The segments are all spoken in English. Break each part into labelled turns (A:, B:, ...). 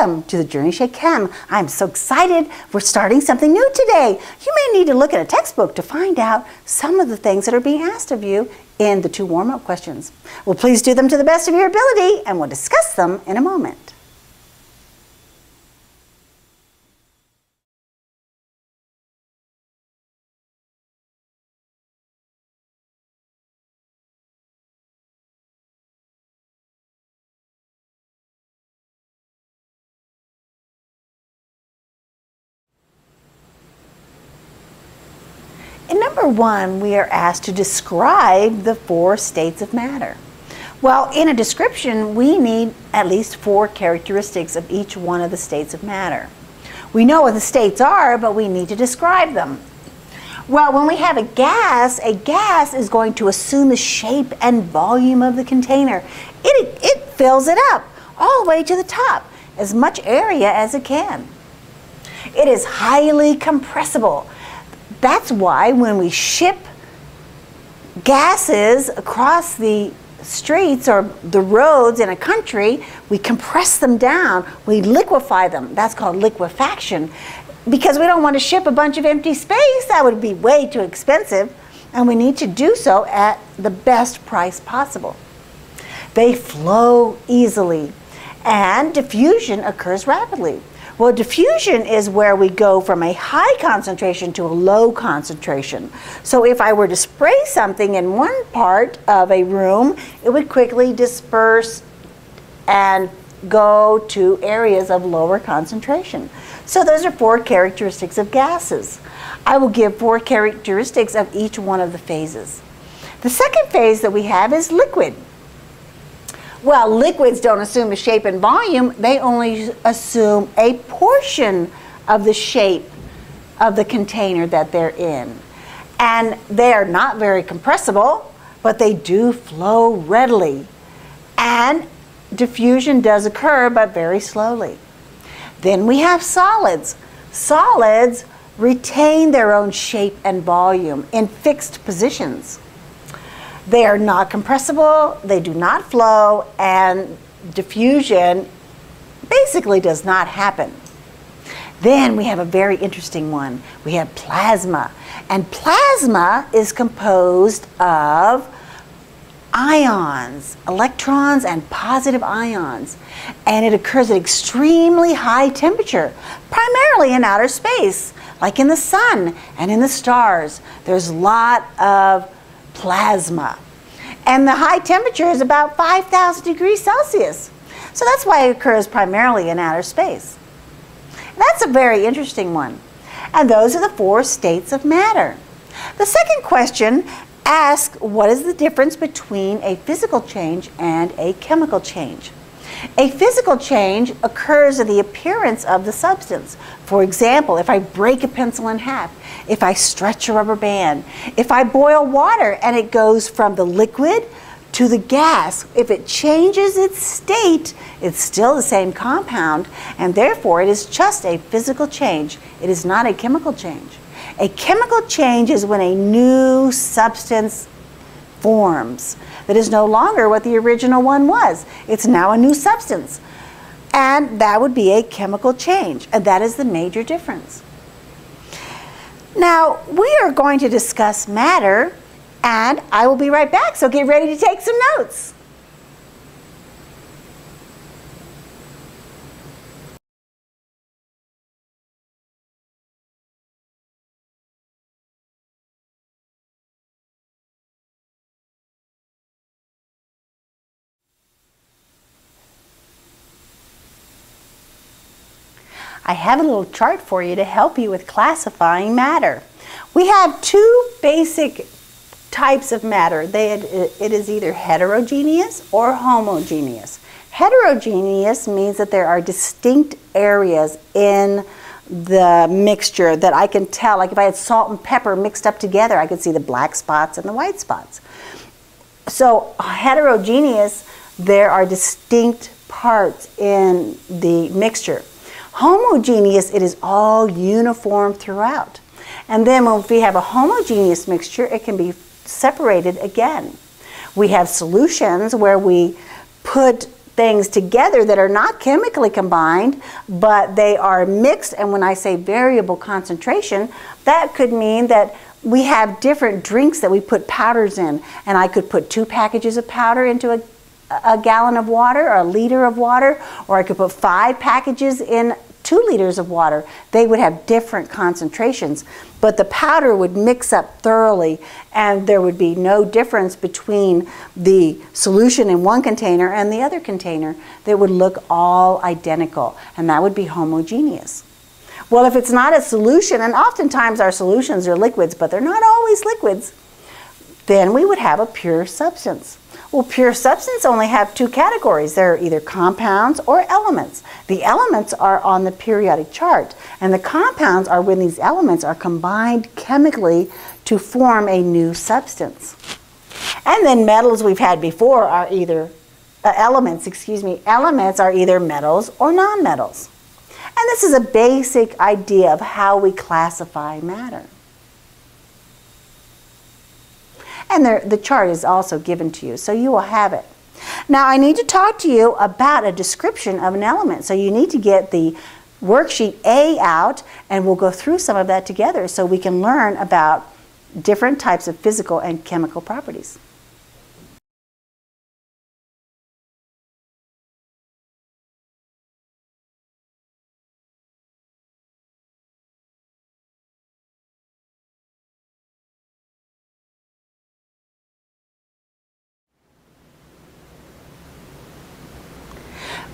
A: Welcome to the Journey Chez Chem. I'm so excited. We're starting something new today. You may need to look at a textbook to find out some of the things that are being asked of you in the 2 warm-up questions. Well, please do them to the best of your ability, and we'll discuss them in a moment. In number 1, we are asked to describe the 4 states of matter. Well, in a description, we need at least 4 characteristics of each one of the states of matter. We know what the states are, but we need to describe them. Well, when we have a gas is going to assume the shape and volume of the container. It fills it up all the way to the top, as much area as it can. It is highly compressible. That's why when we ship gases across the streets or the roads in a country, we compress them down, we liquefy them. That's called liquefaction, because we don't want to ship a bunch of empty space. That would be way too expensive, and we need to do so at the best price possible. They flow easily, and diffusion occurs rapidly. Well, diffusion is where we go from a high concentration to a low concentration. So if I were to spray something in one part of a room, it would quickly disperse and go to areas of lower concentration. So those are 4 characteristics of gases. I will give 4 characteristics of each one of the phases. The second phase that we have is liquid. Well, liquids don't assume the shape and volume. They only assume a portion of the shape of the container that they're in. And they are not very compressible, but they do flow readily. And diffusion does occur, but very slowly. Then we have solids. Solids retain their own shape and volume in fixed positions. They are not compressible, they do not flow, and diffusion basically does not happen. Then we have a very interesting one. We have plasma. And plasma is composed of ions, electrons and positive ions. And it occurs at extremely high temperature, primarily in outer space, like in the sun and in the stars. There's a lot of plasma. And the high temperature is about 5,000 degrees Celsius. So that's why it occurs primarily in outer space. That's a very interesting one. And those are the 4 states of matter. The second question asks, what is the difference between a physical change and a chemical change? A physical change occurs in the appearance of the substance. For example, if I break a pencil in half, if I stretch a rubber band, if I boil water and it goes from the liquid to the gas, if it changes its state, it's still the same compound, and therefore it is just a physical change. It is not a chemical change. A chemical change is when a new substance forms that is no longer what the original one was. It's now a new substance. And that would be a chemical change. And that is the major difference. Now, we are going to discuss matter, and I will be right back, so get ready to take some notes. I have a little chart for you to help you with classifying matter. We have 2 basic types of matter. It is either heterogeneous or homogeneous. Heterogeneous means that there are distinct areas in the mixture that I can tell. Like if I had salt and pepper mixed up together, I could see the black spots and the white spots. So heterogeneous, there are distinct parts in the mixture. Homogeneous, it is all uniform throughout. And then if we have a homogeneous mixture, it can be separated again. We have solutions where we put things together that are not chemically combined, but they are mixed. And when I say variable concentration, that could mean that we have different drinks that we put powders in. And I could put 2 packages of powder into a gallon of water or a liter of water, or I could put 5 packages in 2 liters of water. They would have different concentrations, but the powder would mix up thoroughly, and there would be no difference between the solution in one container and the other container. They would look all identical, and that would be homogeneous. Well, if it's not a solution, and oftentimes our solutions are liquids, but they're not always liquids, then we would have a pure substance. Well, pure substance only have 2 categories. They're either compounds or elements. The elements are on the periodic chart, and the compounds are when these elements are combined chemically to form a new substance. And then metals we've had before are either, elements are either metals or nonmetals. And this is a basic idea of how we classify matter. And the chart is also given to you, so you will have it. Now I need to talk to you about a description of an element. So you need to get the worksheet A out, and we'll go through some of that together so we can learn about different types of physical and chemical properties.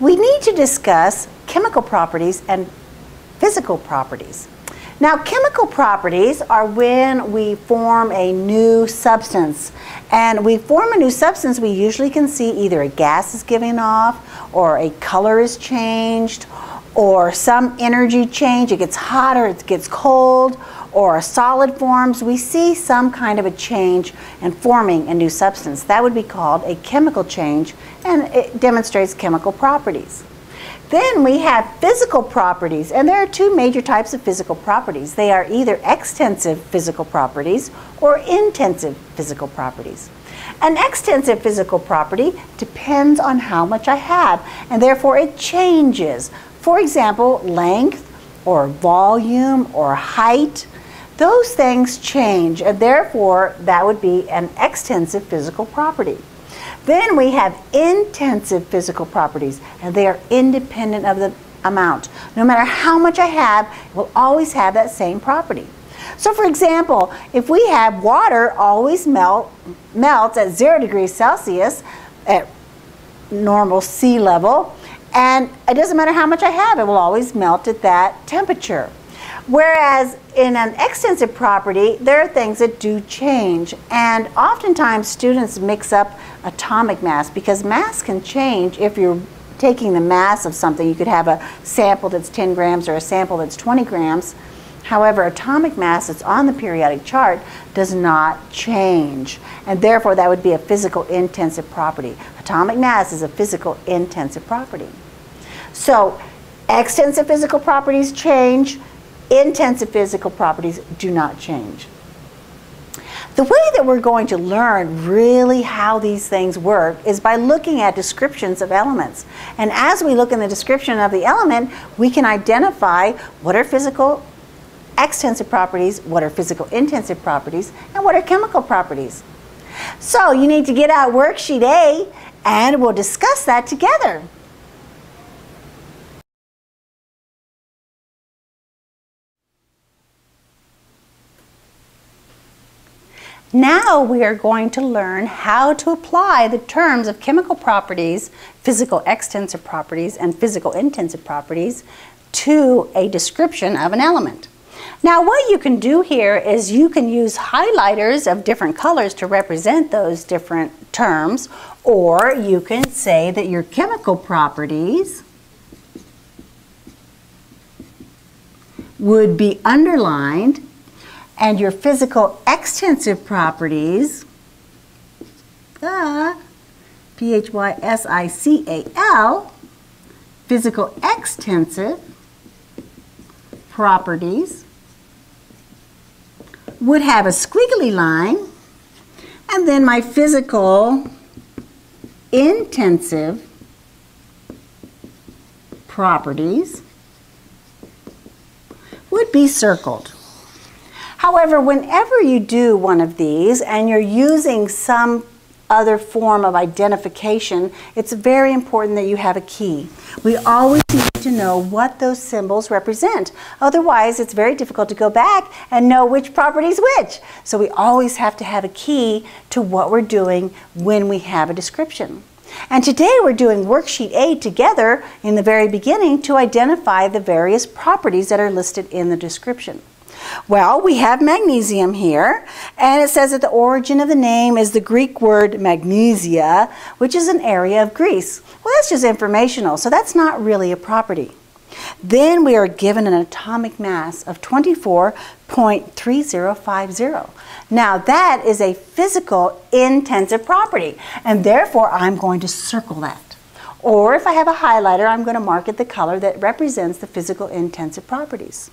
A: We need to discuss chemical properties and physical properties. Now, chemical properties are when we form a new substance. And we form a new substance, we usually can see either a gas is giving off, or a color is changed, or some energy change. It gets hot or it gets cold, or a solid forms. We see some kind of a change in forming a new substance. That would be called a chemical change, and it demonstrates chemical properties. Then we have physical properties, and there are 2 major types of physical properties. They are either extensive physical properties or intensive physical properties. An extensive physical property depends on how much I have, and therefore it changes. For example, length or volume or height. Those things change, and therefore that would be an extensive physical property. Then we have intensive physical properties, and they are independent of the amount. No matter how much I have, it will always have that same property. So for example, if we have water always melts at 0 degrees Celsius at normal sea level, and it doesn't matter how much I have, it will always melt at that temperature. Whereas in an extensive property, there are things that do change, and oftentimes students mix up atomic mass, because mass can change. If you're taking the mass of something, you could have a sample that's 10 grams or a sample that's 20 grams. However, atomic mass that's on the periodic chart does not change, and therefore that would be a physical intensive property. Atomic mass is a physical intensive property. So extensive physical properties change, intensive physical properties do not change. The way that we're going to learn really how these things work is by looking at descriptions of elements. And as we look in the description of the element, we can identify what are physical extensive properties, what are physical intensive properties, and what are chemical properties. So you need to get out worksheet A, and we'll discuss that together. Now we are going to learn how to apply the terms of chemical properties, physical extensive properties, and physical intensive properties to a description of an element. Now what you can do here is you can use highlighters of different colors to represent those different terms, or you can say that your chemical properties would be underlined, and your physical extensive properties, P-H-Y-S-I-C-A-L, physical extensive properties would have a squiggly line, and then my physical intensive properties would be circled. However, whenever you do one of these and you're using some other form of identification, it's very important that you have a key. We always need to know what those symbols represent. Otherwise, it's very difficult to go back and know which property is which. So we always have to have a key to what we're doing when we have a description. And today we're doing worksheet A together in the very beginning to identify the various properties that are listed in the description. Well, we have magnesium here, and it says that the origin of the name is the Greek word magnesia, which is an area of Greece. Well, that's just informational, so that's not really a property. Then we are given an atomic mass of 24.3050. Now that is a physical intensive property, and therefore I'm going to circle that. Or if I have a highlighter, I'm going to mark it the color that represents the physical intensive properties.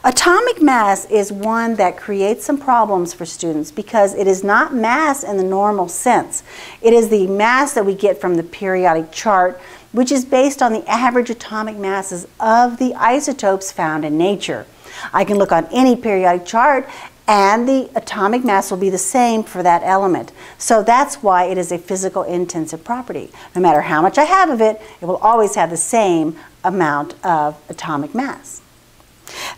A: Atomic mass is one that creates some problems for students because it is not mass in the normal sense. It is the mass that we get from the periodic chart, which is based on the average atomic masses of the isotopes found in nature. I can look on any periodic chart and the atomic mass will be the same for that element. So that's why it is a physical intensive property. No matter how much I have of it, it will always have the same amount of atomic mass.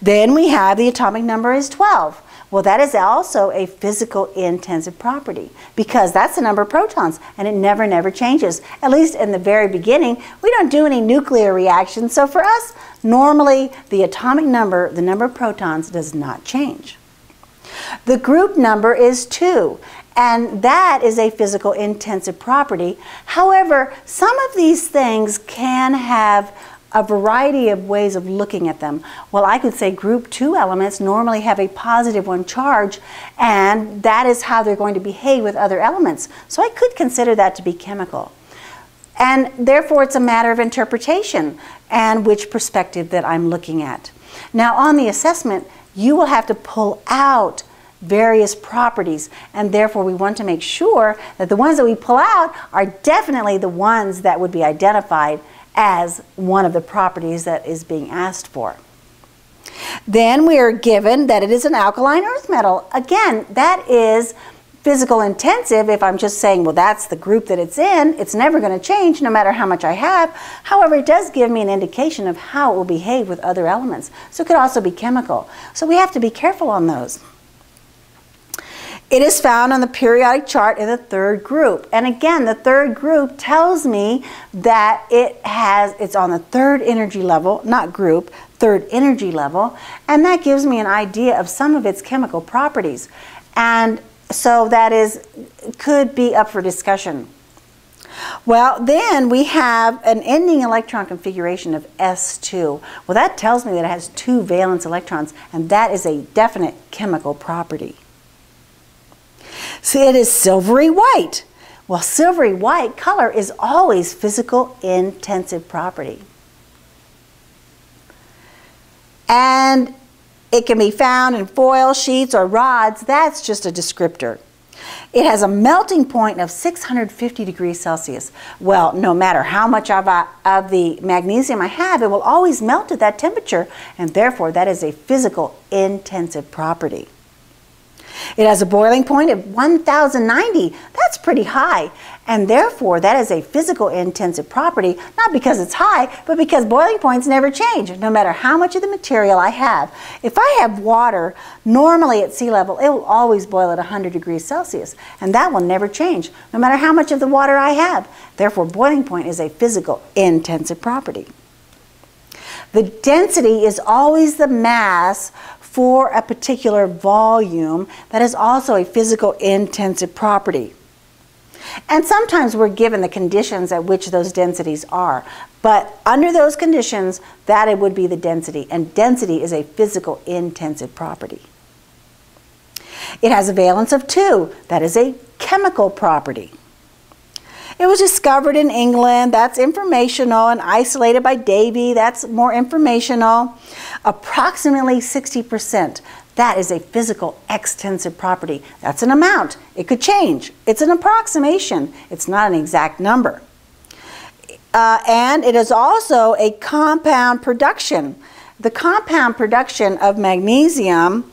A: Then we have the atomic number is 12. Well, that is also a physical intensive property because that's the number of protons and it never changes. At least in the very beginning, we don't do any nuclear reactions. So for us, normally the atomic number, the number of protons, does not change. The group number is 2, and that is a physical intensive property. However, some of these things can have a variety of ways of looking at them. Well, I could say group 2 elements normally have a positive 1 charge, and that is how they're going to behave with other elements. So I could consider that to be chemical. And therefore, it's a matter of interpretation and which perspective that I'm looking at. Now, on the assessment, you will have to pull out various properties, and therefore we want to make sure that the ones that we pull out are definitely the ones that would be identified as one of the properties that is being asked for. Then we are given that it is an alkaline earth metal. Again, that is physical intensive. If I'm just saying, well, that's the group that it's in, it's never going to change no matter how much I have. However, it does give me an indication of how it will behave with other elements. So it could also be chemical. So we have to be careful on those. It is found on the periodic chart in the 3rd group. And again, the 3rd group tells me that it's on the 3rd energy level, not group, 3rd energy level. And that gives me an idea of some of its chemical properties. And so that could be up for discussion. Well, then we have an ending electron configuration of S2. Well, that tells me that it has 2 valence electrons, and that is a definite chemical property. So it is silvery white. Well, silvery white color is always physical intensive property. And it can be found in foil, sheets, or rods. That's just a descriptor. It has a melting point of 650 degrees Celsius. Well, no matter how much of the magnesium I have, it will always melt at that temperature, and therefore that is a physical intensive property. It has a boiling point of 1090. That's pretty high, and therefore that is a physical intensive property, not because it's high, but because boiling points never change, no matter how much of the material I have. If I have water, normally at sea level, it will always boil at 100 degrees Celsius, and that will never change, no matter how much of the water I have. Therefore, boiling point is a physical intensive property. The density is always the mass for a particular volume. That is also a physical intensive property. And sometimes we're given the conditions at which those densities are. But under those conditions, that it would be the density. And density is a physical intensive property. It has a valence of 2. That is a chemical property. It was discovered in England. That's informational, and isolated by Davy. That's more informational. Approximately 60%. That is a physical extensive property. That's an amount. It could change. It's an approximation. It's not an exact number. And it is also a compound production. The compound production of magnesium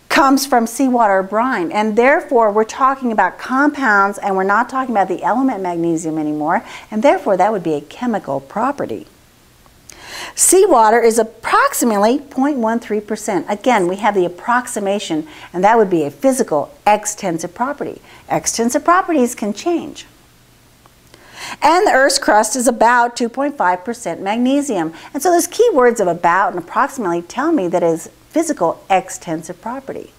A: comes from seawater brine, and therefore we're talking about compounds and we're not talking about the element magnesium anymore, and therefore that would be a chemical property. Seawater is approximately 0.13%. Again, we have the approximation, and that would be a physical extensive property. Extensive properties can change. And the Earth's crust is about 2.5% magnesium. And so those key words of about and approximately tell me that it is physical extensive property.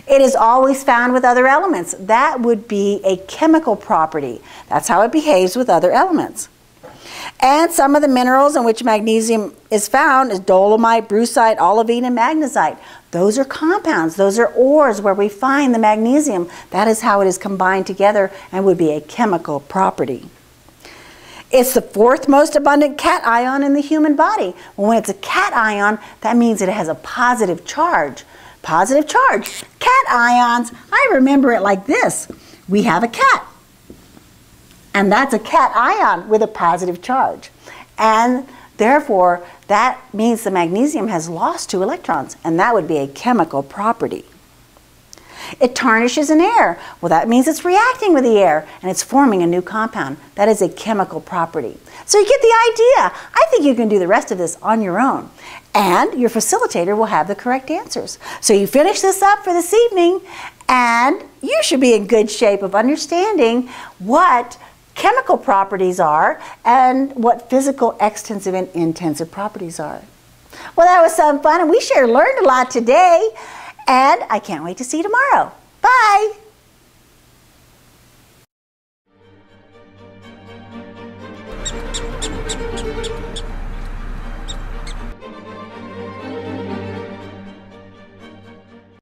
A: It is always found with other elements. That would be a chemical property. That's how it behaves with other elements. And some of the minerals in which magnesium is found is dolomite, brucite, olivine, and magnesite. Those are compounds. Those are ores where we find the magnesium. That is how it is combined together and would be a chemical property. It's the fourth most abundant cation in the human body. Well, when it's a cation, that means it has a positive charge. Positive charge. Cations, I remember it like this. We have a cat. And that's a cation with a positive charge. And therefore, that means the magnesium has lost 2 electrons, and that would be a chemical property. It tarnishes in air. Well, that means it's reacting with the air, and it's forming a new compound. That is a chemical property. So you get the idea. I think you can do the rest of this on your own. And your facilitator will have the correct answers. So you finish this up for this evening, and you should be in good shape of understanding what chemical properties are and what physical extensive and intensive properties are. Well, that was some fun, and we sure learned a lot today, and I can't wait to see you tomorrow. Bye!